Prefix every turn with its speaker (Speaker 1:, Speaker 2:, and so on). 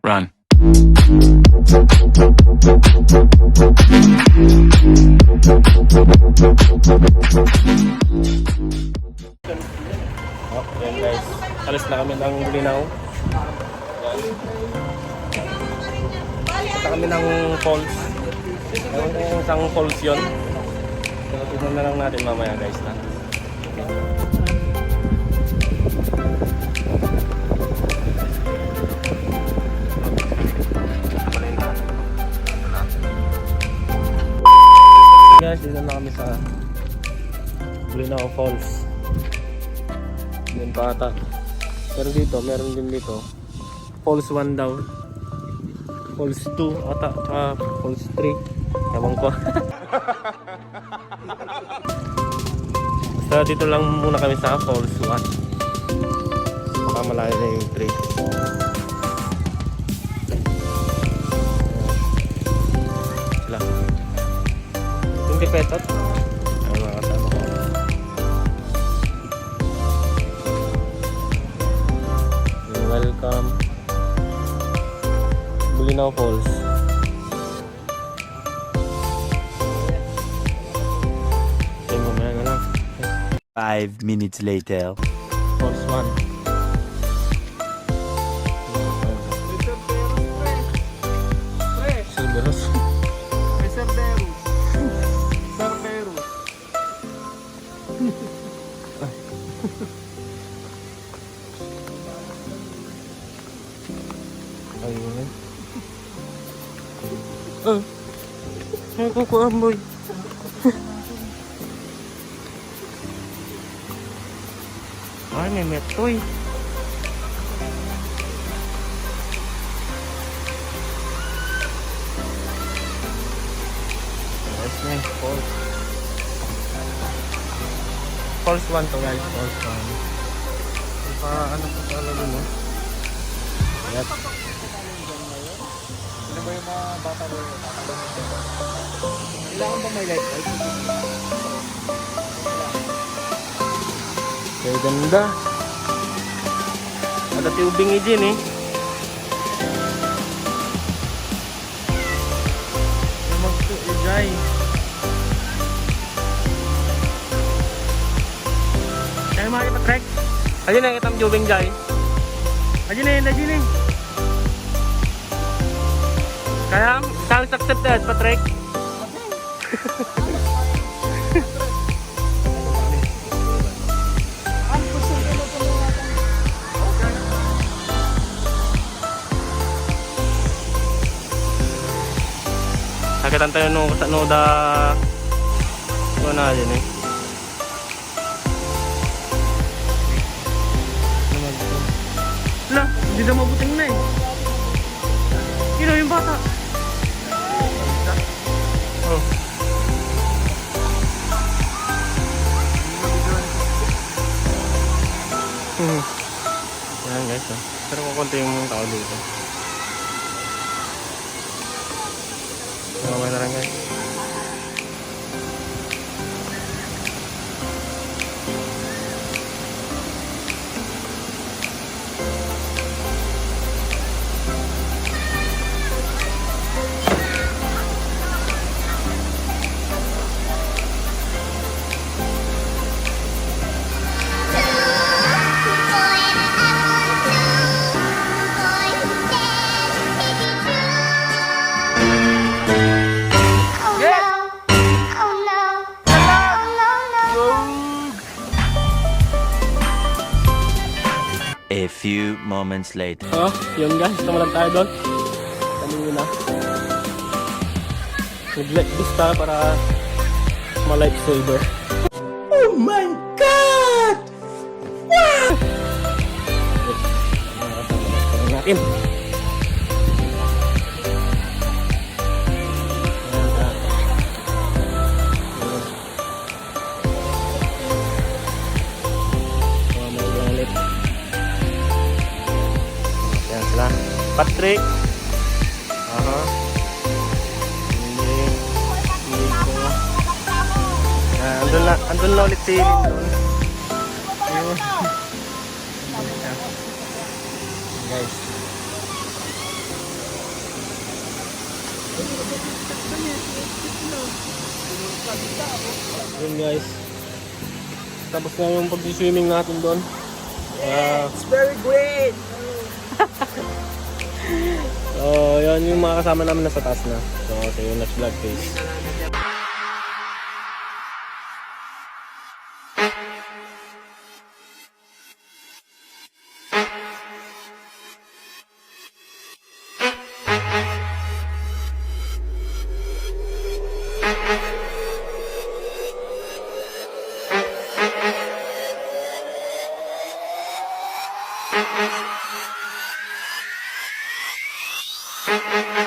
Speaker 1: Run.
Speaker 2: Yan guys, alis na kami ng Bulinaw. Punta kami ng falls. Yung isang falls yun. Pero tignan na lang natin mamaya guys na. Guys, dito na kami sa Bulinaw Falls. Yan pa ata. Pero dito, meron din dito Falls 1 daw, Falls 2 ata, Falls 3. Ewan ko. Basta dito lang muna kami sa Falls 1. Baka malayo na yung 3. Sila 20 pesos. Ay mga kasama ko. Welcome Bulinaw Falls. Okay, mamaya na lang.
Speaker 3: 5 minutes later.
Speaker 2: Falls 1. Silveros. Ayun. Ay, kukuhaan boy. Ay, may metoy. Yes, na yung falls. Falls 1 to guys, falls 1. Ano pa pala dun, no? Yep.
Speaker 4: Ano ba yung mga bata mo? Kailangan ba may light bulb?
Speaker 2: Kaya ganda. Ada tubing din eh. Magto ijay. Kaya makita-trek. Ayun na kitang tubing jay. Ayun na, ayun na. Kaya challenge accepted, Patrick. Nakitan tayo nung sa Noda. Ano na din eh. Wala, hindi na mabuting na eh. Sino yung bata? Oh. Ayan guys, oh. Pero kukunti yung tao dito. Okay na lang guys.
Speaker 3: A few moments later.
Speaker 2: Oh, yun guys, tumalan tayo doon. Kanina. Nag-light boost tayo para ma-lifesaver. Oh my God! Wow! Natin. Yan sila. Patrick. Aha. Nico. Andun na ulit si Lindon. Ayun. Guys. guys. Yun guys. Tapos na yung pag-swimming natin doon.
Speaker 4: It's very great!
Speaker 2: So, yun yung mga kasama namin nasa taas na. So, see you next vlog, guys.
Speaker 1: Thank you.